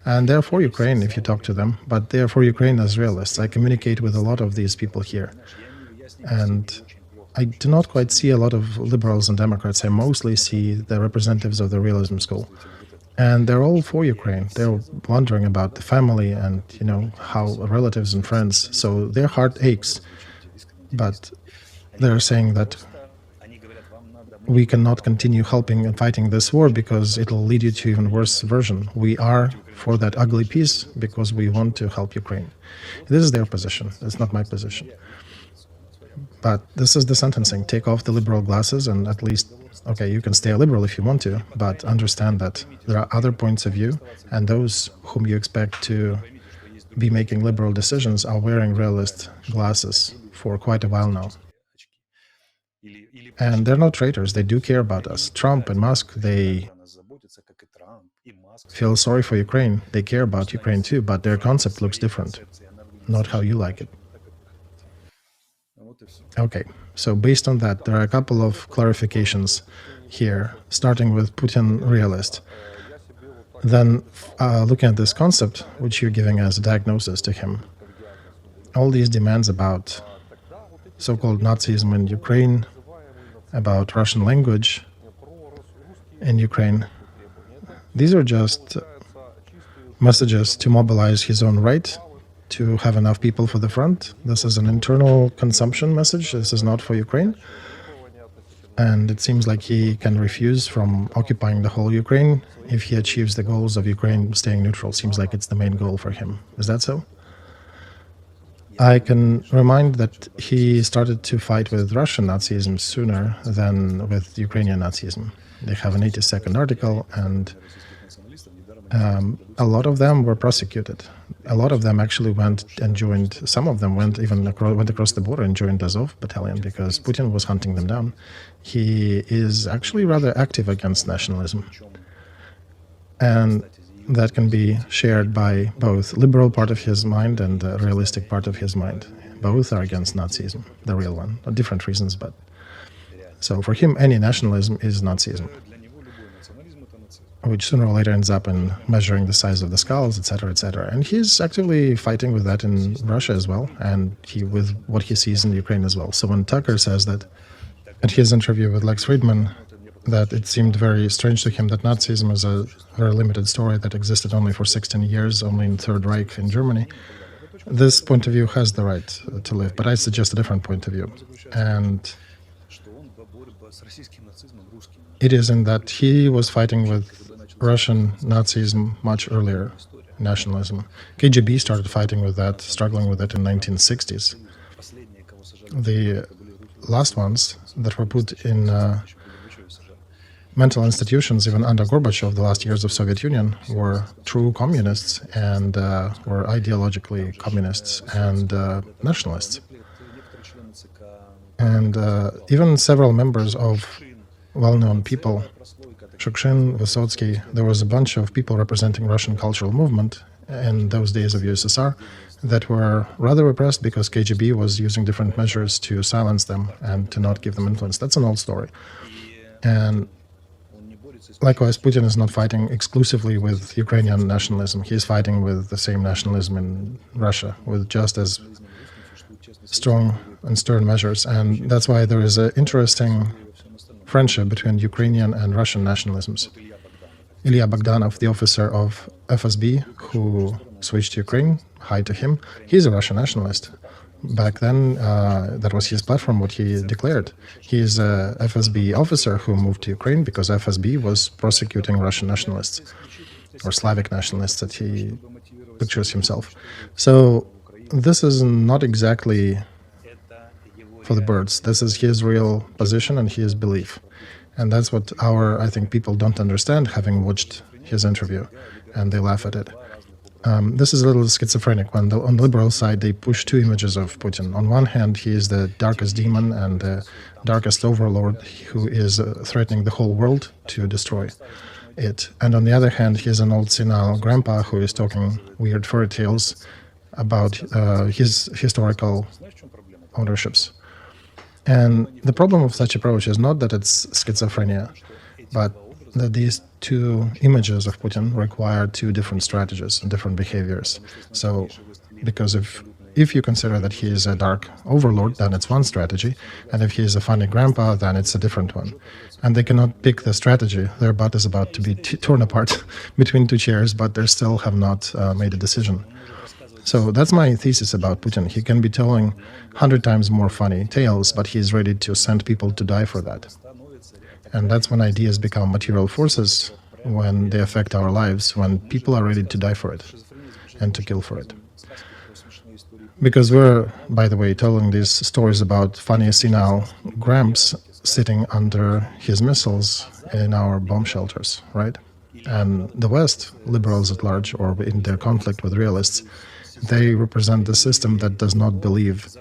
And they're for Ukraine if you talk to them, but they're for Ukraine as realists. I communicate with a lot of these people here. And I do not quite see a lot of liberals and Democrats. I mostly see the representatives of the realism school. And they're all for Ukraine. They're wondering about the family and, how relatives and friends. So their heart aches. But they're saying that we cannot continue helping and fighting this war because it'll lead you to even worse version. We are for that ugly peace because we want to help Ukraine. This is their position. It's not my position. But this is the sentencing. Take off the liberal glasses and at least, okay, you can stay a liberal if you want to, but understand that there are other points of view, and those whom you expect to be making liberal decisions are wearing realist glasses for quite a while now. And they're not traitors. They do care about us. Trump and Musk, they feel sorry for Ukraine. They care about Ukraine too, but their concept looks different, not how you like it. Okay, so based on that, there are a couple of clarifications here, starting with Putin realist. Then, looking at this concept, which you're giving as a diagnosis to him, all these demands about so-called Nazism in Ukraine, about Russian language in Ukraine, these are just messages to mobilize his own right, to have enough people for the front. This is an internal consumption message. This is not for Ukraine. And it seems like he can refuse from occupying the whole Ukraine if he achieves the goals of Ukraine staying neutral. Seems like it's the main goal for him. Is that so? I can remind that he started to fight with Russian Nazism sooner than with Ukrainian Nazism. They have an 82nd article, and a lot of them were prosecuted. A lot of them actually went and joined, some of them went across the border and joined Azov battalion because Putin was hunting them down. He is actually rather active against nationalism. And that can be shared by both liberal part of his mind and the realistic part of his mind. Both are against Nazism, the real one, for different reasons, but so for him, any nationalism is Nazism, which sooner or later ends up in measuring the size of the skulls, etc., etc. And he's actively fighting with that in Russia as well, and with what he sees in Ukraine as well. So when Tucker says that at his interview with Lex Friedman, that it seemed very strange to him that Nazism is a very limited story that existed only for 16 years, only in Third Reich in Germany, this point of view has the right to live, but I suggest a different point of view. And it is in that he was fighting with Russian Nazism much earlier, nationalism. KGB started fighting with that, struggling with it in 1960s. The last ones that were put in mental institutions, even under Gorbachev, the last years of Soviet Union, were true communists and were ideologically communists and nationalists. And even several members of well-known people, Shukshin, Vysotsky, there was a bunch of people representing Russian cultural movement in those days of USSR that were rather repressed because KGB was using different measures to silence them and to not give them influence. That's an old story. And likewise, Putin is not fighting exclusively with Ukrainian nationalism. He is fighting with the same nationalism in Russia, with just as strong and stern measures. And that's why there is an interesting friendship between Ukrainian and Russian nationalisms. Ilya Bogdanov, the officer of FSB who switched to Ukraine, hi to him, he's a Russian nationalist. Back then, that was his platform, what he declared. He is a FSB officer who moved to Ukraine because FSB was prosecuting Russian nationalists, or Slavic nationalists that he pictures himself. So this is not exactly for the birds. This is his real position and his belief. And that's what I think people don't understand, having watched his interview, and they laugh at it. This is a little schizophrenic. When on the liberal side, they push two images of Putin. On one hand, he is the darkest demon and the darkest overlord who is threatening the whole world to destroy it. And on the other hand, he is an old senile grandpa who is talking weird fairy tales about his historical ownerships. And the problem of such approach is not that it's schizophrenia, but that these two images of Putin require two different strategies and different behaviors. So, because if you consider that he is a dark overlord, then it's one strategy, and if he is a funny grandpa, then it's a different one. And they cannot pick the strategy. Their butt is about to be torn apart between two chairs, but they still have not made a decision. So that's my thesis about Putin. He can be telling 100 times more funny tales, but he's ready to send people to die for that. And that's when ideas become material forces, when they affect our lives, when people are ready to die for it and to kill for it. Because we're, by the way, telling these stories about funny senile Gramps sitting under his missiles in our bomb shelters, right? And the West, liberals at large, or in their conflict with realists, they represent the system that does not believe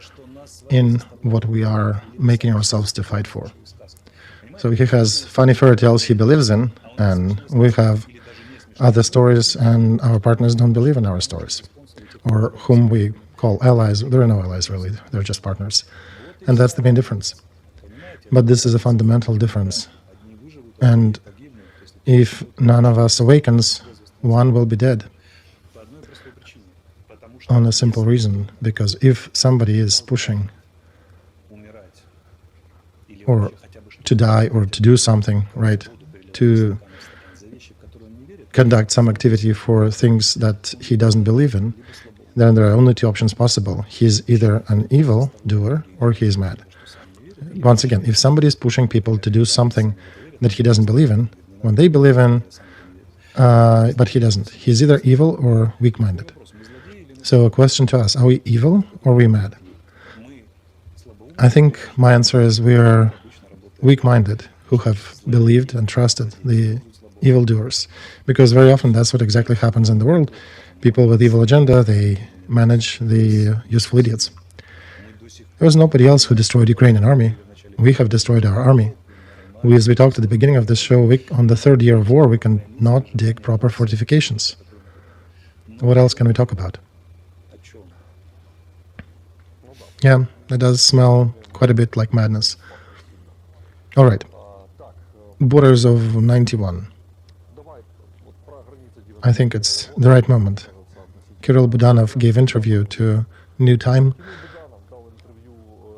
in what we are making ourselves to fight for. So he has funny fairy tales he believes in, and we have other stories, and our partners don't believe in our stories, or whom we call allies. There are no allies, really. They're just partners. And that's the main difference. But this is a fundamental difference. And if none of us awakens, one will be dead. On a simple reason, because if somebody is pushing or to die or to do something, right, to conduct some activity for things that he doesn't believe in, then there are only two options possible. He's either an evil doer or he is mad. Once again, if somebody is pushing people to do something that he doesn't believe in, when they believe in, but he doesn't, he's either evil or weak-minded. So a question to us, are we evil or are we mad? I think my answer is we are weak-minded who have believed and trusted the evildoers, because very often that's what exactly happens in the world. People with evil agenda, they manage the useful idiots. There was nobody else who destroyed Ukrainian army. We have destroyed our army. As we talked at the beginning of this show, on the third year of war, we cannot dig proper fortifications. What else can we talk about? Yeah, it does smell quite a bit like madness. All right. Borders of 91. I think it's the right moment. Kirill Budanov gave interview to New Time,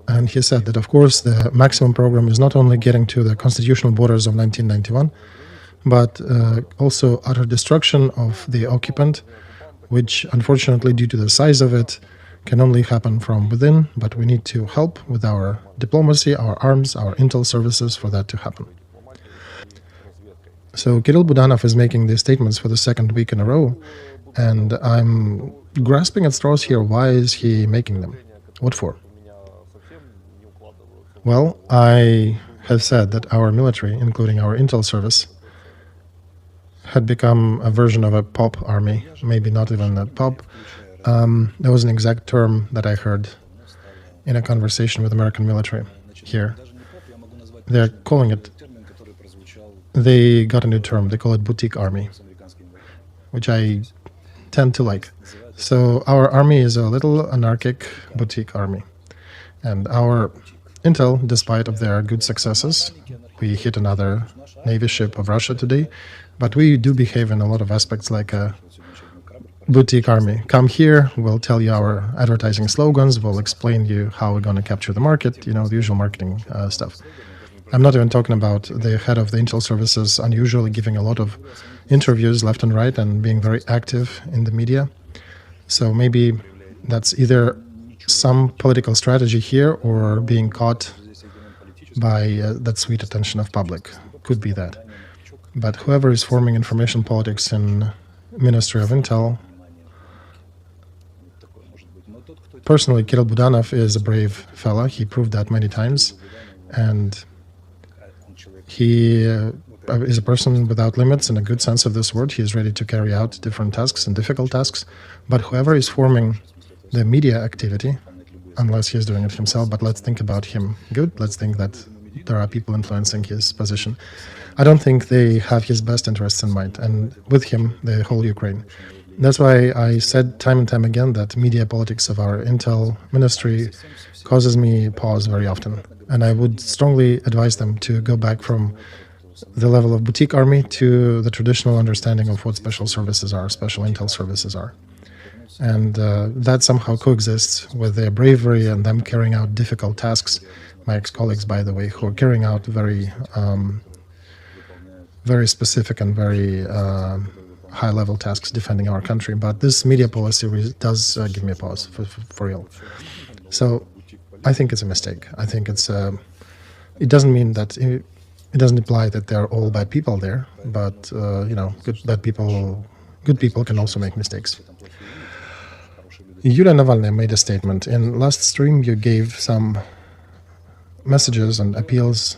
and he said that, of course, the maximum program is not only getting to the constitutional borders of 1991, but also utter destruction of the occupant, which, unfortunately, due to the size of it, can only happen from within, but we need to help with our diplomacy, our arms, our intel services for that to happen. So Kirill Budanov is making these statements for the second week in a row, and I'm grasping at straws here. Why is he making them? What for? Well, I have said that our military, including our intel service, had become a version of a pop army, maybe not even a pop. There was an exact term that I heard in a conversation with American military here. They're calling it, they got a new term, they call it boutique army, which I tend to like. So our army is a little anarchic boutique army. And our intel, despite of their good successes, we hit another Navy ship of Russia today, but we do behave in a lot of aspects like a boutique army. Come here, we'll tell you our advertising slogans, we'll explain you how we're going to capture the market, you know, the usual marketing stuff. I'm not even talking about the head of the intel services unusually giving a lot of interviews left and right and being very active in the media. So maybe that's either some political strategy here or being caught by that sweet attention of public. Could be that. But whoever is forming information politics in Ministry of Intel, personally, Kirill Budanov is a brave fella. He proved that many times. And he is a person without limits in a good sense of this word. He is ready to carry out different tasks and difficult tasks. But whoever is forming the media activity, unless he is doing it himself, but let's think about him good. Let's think that there are people influencing his position. I don't think they have his best interests in mind, and with him, the whole Ukraine. That's why I said time and time again that media politics of our intel ministry causes me pause very often. And I would strongly advise them to go back from the level of boutique army to the traditional understanding of what special services are, special intel services are. And that somehow coexists with their bravery and them carrying out difficult tasks. My ex-colleagues, by the way, who are carrying out very specific and very high-level tasks defending our country. But this media policy does give me a pause, for real. So I think it's a mistake. I think it's it doesn't mean that it doesn't imply that they're all bad people there, but you know, good people can also make mistakes. Yulia Navalnaya made a statement. In last stream, you gave some messages and appeals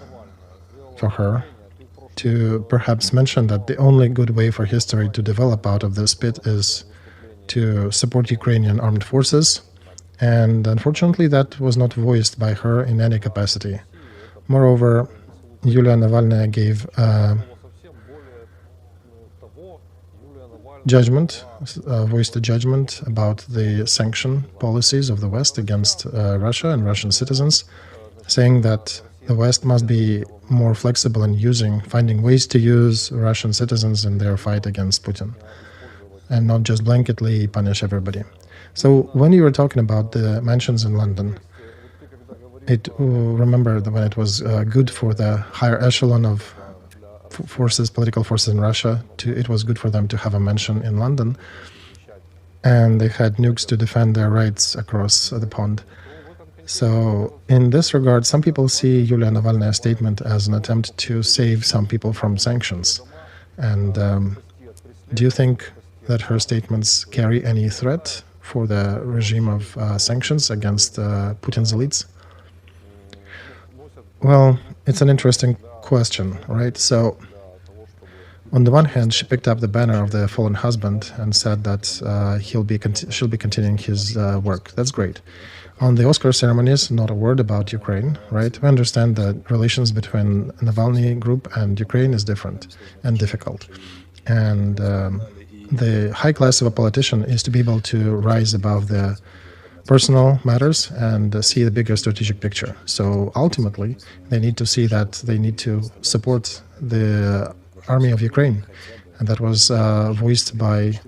for her to perhaps mention that the only good way for history to develop out of this pit is to support Ukrainian armed forces. And unfortunately, that was not voiced by her in any capacity. Moreover, Yulia Navalnaya gave judgment, voiced a judgment about the sanction policies of the West against Russia and Russian citizens, saying that the West must be more flexible in finding ways to use Russian citizens in their fight against Putin, and not just blanketly punish everybody. So when you were talking about the mentions in London, remember that when it was good for the higher echelon of political forces in Russia, it was good for them to have a mention in London, and they had nukes to defend their rights across the pond. So in this regard, some people see Yulia Navalnaya's statement as an attempt to save some people from sanctions. And do you think that her statements carry any threat for the regime of sanctions against Putin's elites? Well, it's an interesting question, right? So on the one hand, she picked up the banner of the fallen husband and said that she'll be continuing his work. That's great. On the Oscar ceremonies, not a word about Ukraine, right? We understand that relations between Navalny group and Ukraine is different and difficult. And the high class of a politician is to be able to rise above the personal matters and see the bigger strategic picture. So ultimately, they need to see that they need to support the army of Ukraine. And that was voiced by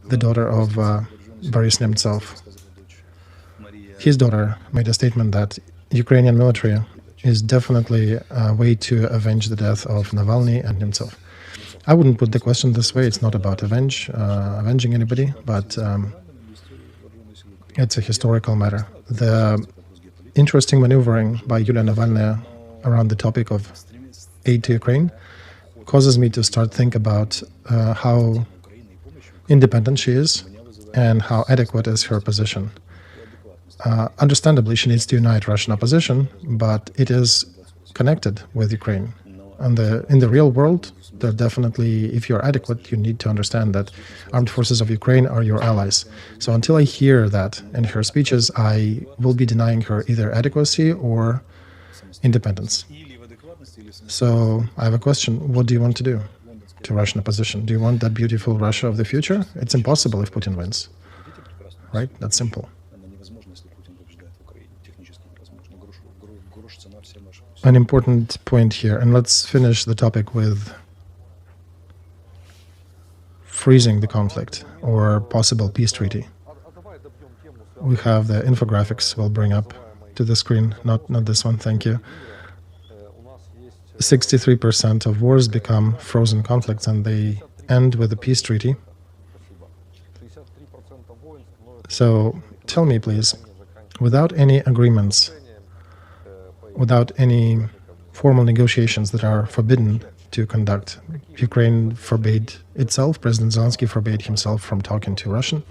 the daughter of Boris Nemtsov. His daughter made a statement that Ukrainian military is definitely a way to avenge the death of Navalny and Nemtsov. I wouldn't put the question this way. It's not about avenging anybody, but it's a historical matter. The interesting maneuvering by Yulia Navalnaya around the topic of aid to Ukraine causes me to start think about how independent she is and how adequate is her position. Understandably, she needs to unite Russian opposition, but it is connected with Ukraine. And in the real world, they're definitely, if you're adequate, you need to understand that armed forces of Ukraine are your allies. So until I hear that in her speeches, I will be denying her either adequacy or independence. So I have a question. What do you want to do to Russian opposition? Do you want that beautiful Russia of the future? It's impossible if Putin wins, right? That's simple. An important point here, and let's finish the topic with freezing the conflict or possible peace treaty. We have the infographics we'll bring up to the screen, not this one, thank you. 63% of wars become frozen conflicts and they end with a peace treaty. So tell me, please, without any agreements, without any formal negotiations that are forbidden to conduct, Ukraine forbade itself, President Zelensky forbade himself from talking to Russian.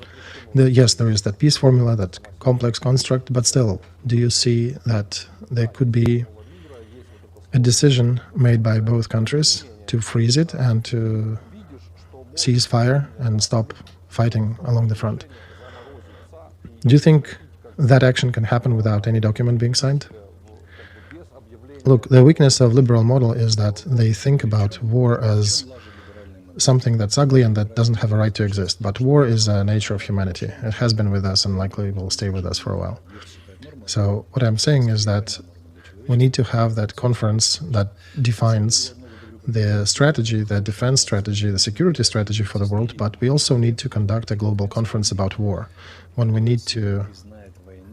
Yes, there is that peace formula, that complex construct, but still, do you see that there could be a decision made by both countries to freeze it and to cease fire and stop fighting along the front? Do you think that action can happen without any document being signed? Look, the weakness of liberal model is that they think about war as something that's ugly and that doesn't have a right to exist. But war is a nature of humanity. It has been with us and likely will stay with us for a while. So what I'm saying is that we need to have that conference that defines the strategy, the defense strategy, the security strategy for the world, but we also need to conduct a global conference about war, when we need to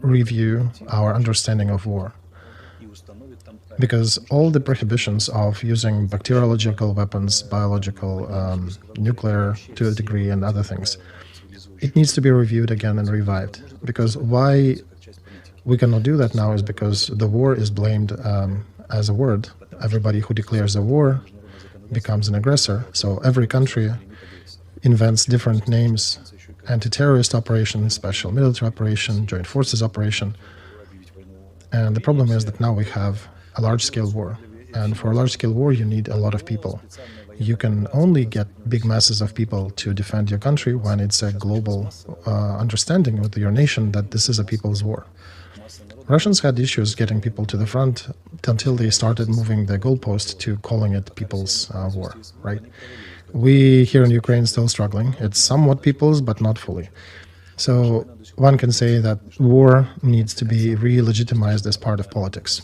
review our understanding of war. Because all the prohibitions of using bacteriological weapons, biological, nuclear to a degree, and other things, it needs to be reviewed again and revived. Because why we cannot do that now is because the war is blamed as a word. Everybody who declares a war becomes an aggressor. So every country invents different names: anti-terrorist operation, special military operation, joint forces operation. And the problem is that now we have a large-scale war. And for a large-scale war, you need a lot of people. You can only get big masses of people to defend your country when it's a global understanding with your nation that this is a people's war. Russians had issues getting people to the front until they started moving the goalpost to calling it people's war, right? We here in Ukraine still struggling. It's somewhat people's, but not fully. So one can say that war needs to be re-legitimized as part of politics.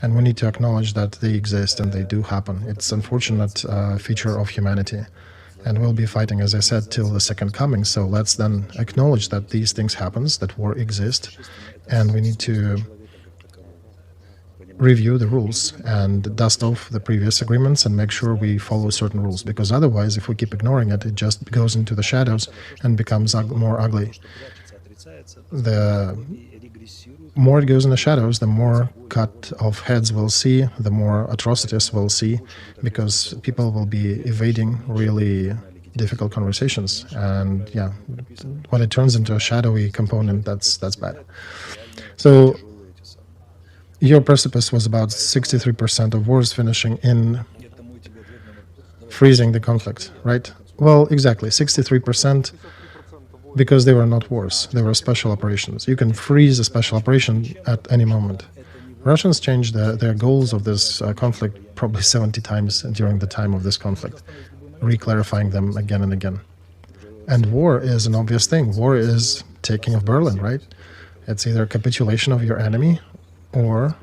And we need to acknowledge that they exist and they do happen. It's an unfortunate feature of humanity. And we'll be fighting, as I said, till the second coming. So let's then acknowledge that these things happen, that war exists, and we need to review the rules and dust off the previous agreements and make sure we follow certain rules. Because otherwise, if we keep ignoring it, it just goes into the shadows and becomes more ugly. The more it goes in the shadows, the more cut off heads we'll see, the more atrocities we'll see, because people will be evading really difficult conversations. And yeah, when it turns into a shadowy component, that's bad. So your precipice was about 63% of wars finishing in freezing the conflict, right? Well, exactly, 63%. Because they were not wars, they were special operations. You can freeze a special operation at any moment. Russians changed their goals of this conflict probably 70 times during the time of this conflict, re-clarifying them again and again. And war is an obvious thing. War is taking of Berlin, right? It's either a capitulation of your enemy or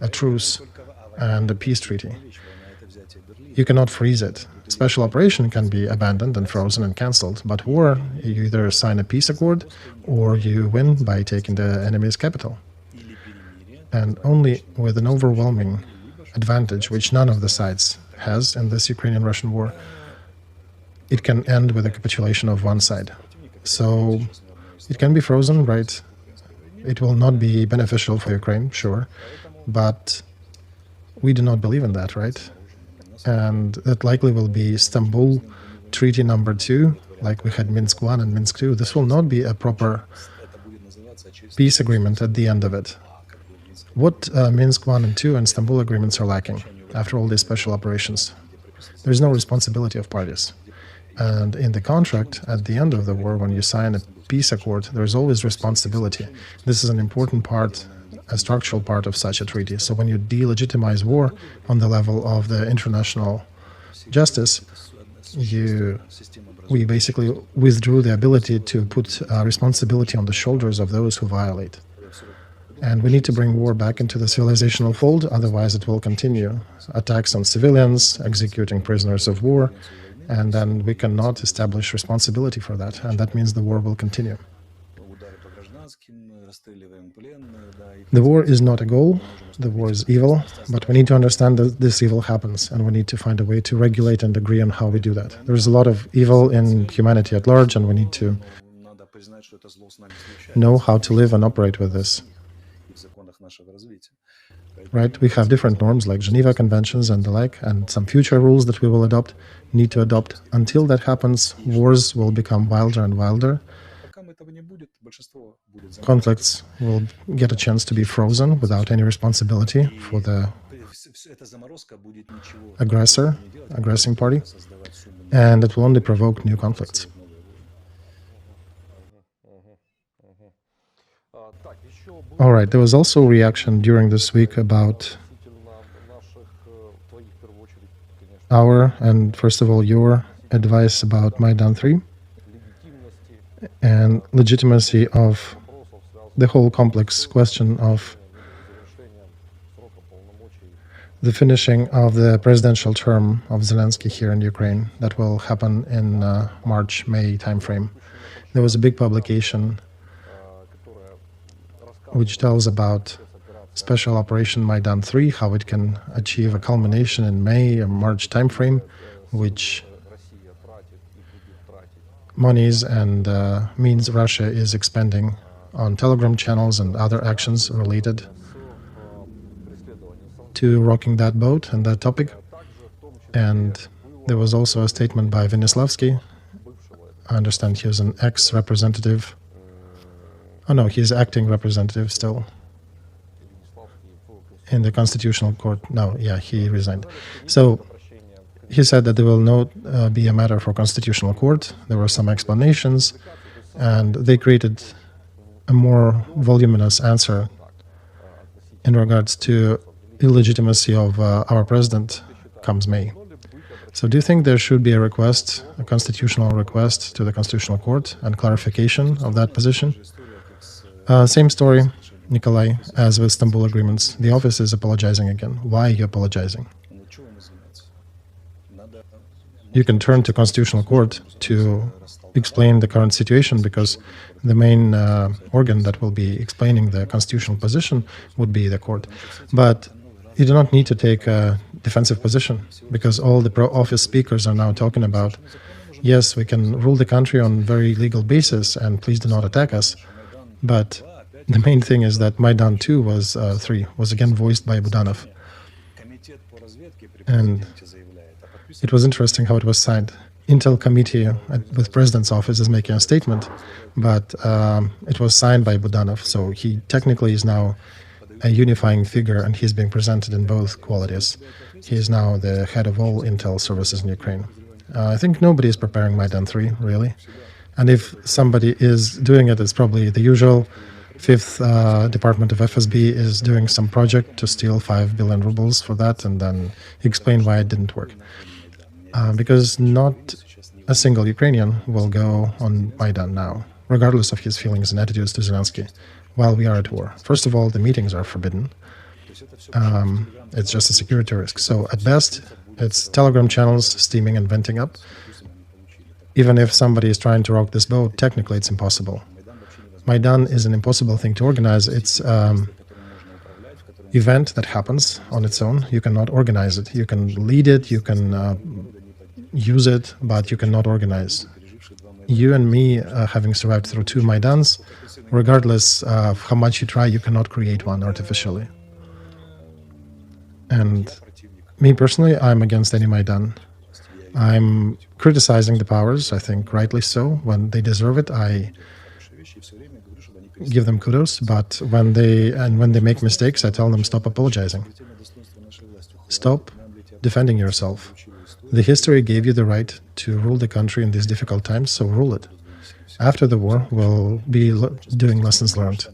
a truce and a peace treaty. You cannot freeze it. Special operation can be abandoned and frozen and cancelled, but war, you either sign a peace accord or you win by taking the enemy's capital. And only with an overwhelming advantage, which none of the sides has in this Ukrainian-Russian war, it can end with a capitulation of one side. So it can be frozen, right? It will not be beneficial for Ukraine, sure, but we do not believe in that, right? And that likely will be Istanbul Treaty number 2, like we had Minsk 1 and Minsk 2. This will not be a proper peace agreement at the end of it. What Minsk 1 and 2 and Istanbul agreements are lacking after all these special operations? There's no responsibility of parties. And in the contract, at the end of the war, when you sign a peace accord, there's always responsibility. This is an important part, a structural part of such a treaty. So when you delegitimize war on the level of the international justice, we basically withdrew the ability to put responsibility on the shoulders of those who violate. And we need to bring war back into the civilizational fold, otherwise it will continue. Attacks on civilians, executing prisoners of war, and then we cannot establish responsibility for that, and that means the war will continue. The war is not a goal, the war is evil, but we need to understand that this evil happens, and we need to find a way to regulate and agree on how we do that. There is a lot of evil in humanity at large, and we need to know how to live and operate with this. Right? We have different norms like Geneva Conventions and the like, and some future rules that we will need to adopt. Until that happens, wars will become wilder and wilder. Conflicts will get a chance to be frozen without any responsibility for the aggressing party, and it will only provoke new conflicts. All right, there was also a reaction during this week about our, and first of all, your advice about Maidan 3 and legitimacy of the whole complex question of the finishing of the presidential term of Zelensky here in Ukraine that will happen in March-May timeframe. There was a big publication which tells about Special Operation Maidan 3, how it can achieve a culmination in May or March timeframe, which monies and means Russia is expending on Telegram channels and other actions related to rocking that boat and that topic. And there was also a statement by Venislavsky. I understand he was an ex-representative. Oh no, he's acting representative still in the Constitutional Court. No, yeah, he resigned. So he said that there will not be a matter for Constitutional Court. There were some explanations, and they created a more voluminous answer in regards to illegitimacy of our president comes May. So do you think there should be a request, a constitutional request to the Constitutional Court and clarification of that position? Same story, Nikolai, as with Istanbul agreements. The office is apologizing again. Why are you apologizing? You can turn to Constitutional Court to explain the current situation, because the main organ that will be explaining the constitutional position would be the court. But you do not need to take a defensive position, because all the pro-office speakers are now talking about, yes, we can rule the country on very legal basis, and please do not attack us. But the main thing is that Maidan 2 was again voiced by Budanov. And it was interesting how it was signed. Intel committee with President's office is making a statement, but it was signed by Budanov, so he technically is now a unifying figure, and he's being presented in both qualities. He is now the head of all Intel services in Ukraine. I think nobody is preparing Maidan 3, really. And if somebody is doing it, it's probably the usual. Fifth Department of FSB is doing some project to steal 5 billion rubles for that, and then explain why it didn't work. Because not a single Ukrainian will go on Maidan now, regardless of his feelings and attitudes to Zelensky, while we are at war. First of all, the meetings are forbidden. It's just a security risk. So at best, it's Telegram channels steaming and venting up. Even if somebody is trying to rock this boat, technically it's impossible. Maidan is an impossible thing to organize. It's event that happens on its own. You cannot organize it. You can lead it, you can use it, but you cannot organize. You and me, having survived through 2 Maidans, regardless of how much you try, you cannot create one artificially. And me personally, I'm against any Maidan. I'm criticizing the powers, I think rightly so. When they deserve it, I give them kudos, but when they make mistakes, I tell them stop apologizing. Stop defending yourself. The history gave you the right to rule the country in these difficult times, so rule it. After the war, we'll be doing lessons learned.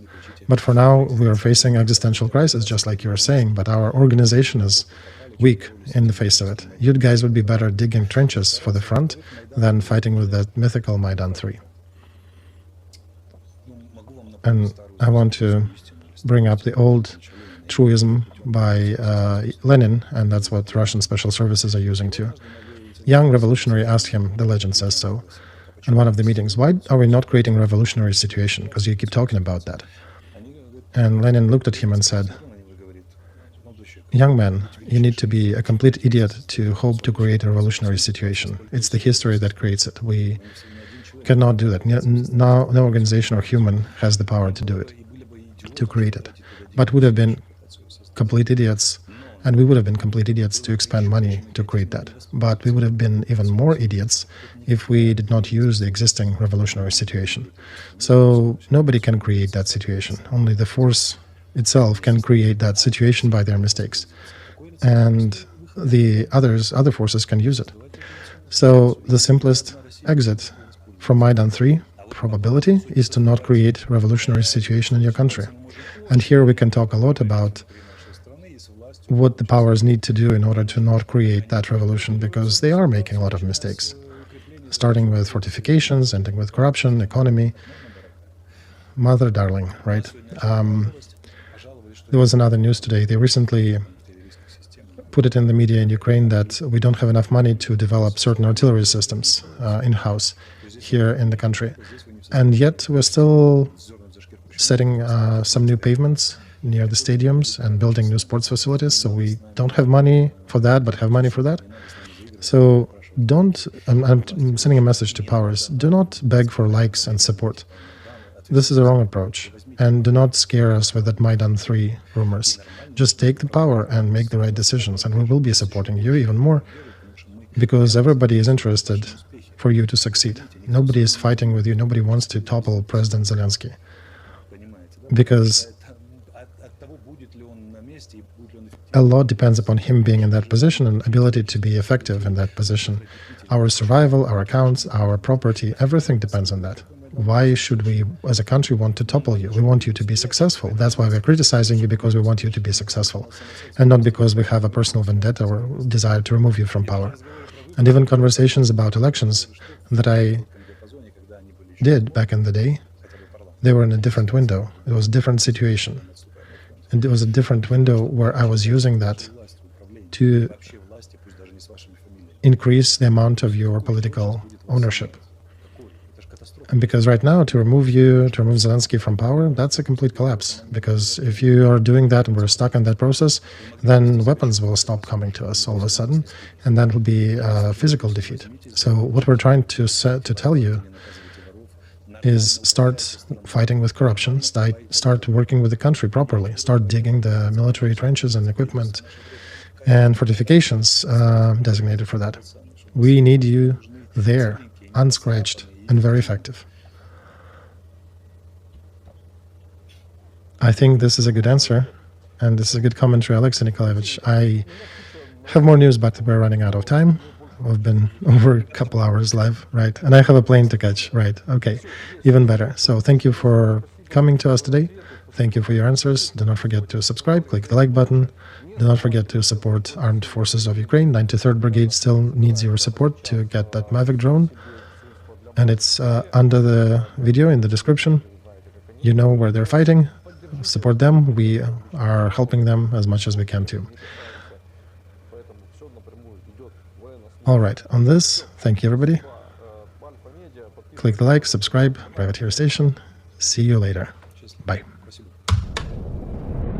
But for now, we are facing existential crisis, just like you were saying, but our organization is weak in the face of it. You guys would be better digging trenches for the front than fighting with that mythical Maidan 3. And I want to bring up the old truism by Lenin, and that's what Russian special services are using too. Young revolutionary asked him, the legend says so, in one of the meetings, why are we not creating a revolutionary situation? Because you keep talking about that. And Lenin looked at him and said, young man, you need to be a complete idiot to hope to create a revolutionary situation. It's the history that creates it. We cannot do that. No organization or human has the power to do it, to create it. But would have been complete idiots, and we would have been complete idiots to expend money to create that. But we would have been even more idiots if we did not use the existing revolutionary situation. So nobody can create that situation. Only the force itself can create that situation by their mistakes. And the other forces can use it. So the simplest exit from Maidan 3 probability is to not create revolutionary situation in your country. And here we can talk a lot about what the powers need to do in order to not create that revolution, because they are making a lot of mistakes, starting with fortifications, ending with corruption, economy. Mother darling, right? There was another news today. They recently put it in the media in Ukraine that we don't have enough money to develop certain artillery systems in-house here in the country. And yet we're still setting some new pavements near the stadiums and building new sports facilities. So we don't have money for that, but have money for that. So I'm sending a message to powers. Do not beg for likes and support. This is a wrong approach. And do not scare us with that Maidan 3 rumors. Just take the power and make the right decisions. And we will be supporting you even more, because everybody is interested for you to succeed. Nobody is fighting with you. Nobody wants to topple President Zelensky. Because a lot depends upon him being in that position and ability to be effective in that position. Our survival, our accounts, our property, everything depends on that. Why should we, as a country, want to topple you? We want you to be successful. That's why we're criticizing you, because we want you to be successful, and not because we have a personal vendetta or desire to remove you from power. And even conversations about elections that I did back in the day, they were in a different window. It was a different situation. And it was a different window where I was using that to increase the amount of your political ownership. And because right now, to remove Zelensky from power, that's a complete collapse. Because if you are doing that and we're stuck in that process, then weapons will stop coming to us all of a sudden, and that will be a physical defeat. So what we're trying to tell you is start fighting with corruption, start working with the country properly, start digging the military trenches and equipment and fortifications designated for that. We need you there, unscratched, and very effective. I think this is a good answer, and this is a good commentary, Alexei Nikolaevich. I have more news, but we're running out of time. We've been over a couple hours live, right? And I have a plane to catch, right? Okay, even better. So thank you for coming to us today. Thank you for your answers. Do not forget to subscribe, click the like button. Do not forget to support Armed Forces of Ukraine. 93rd Brigade still needs your support to get that Mavic drone. And it's under the video in the description. You know where they're fighting. Support them. We are helping them as much as we can too. All right, on this, thank you everybody. Click the like, subscribe, Privateer Station. See you later. Bye.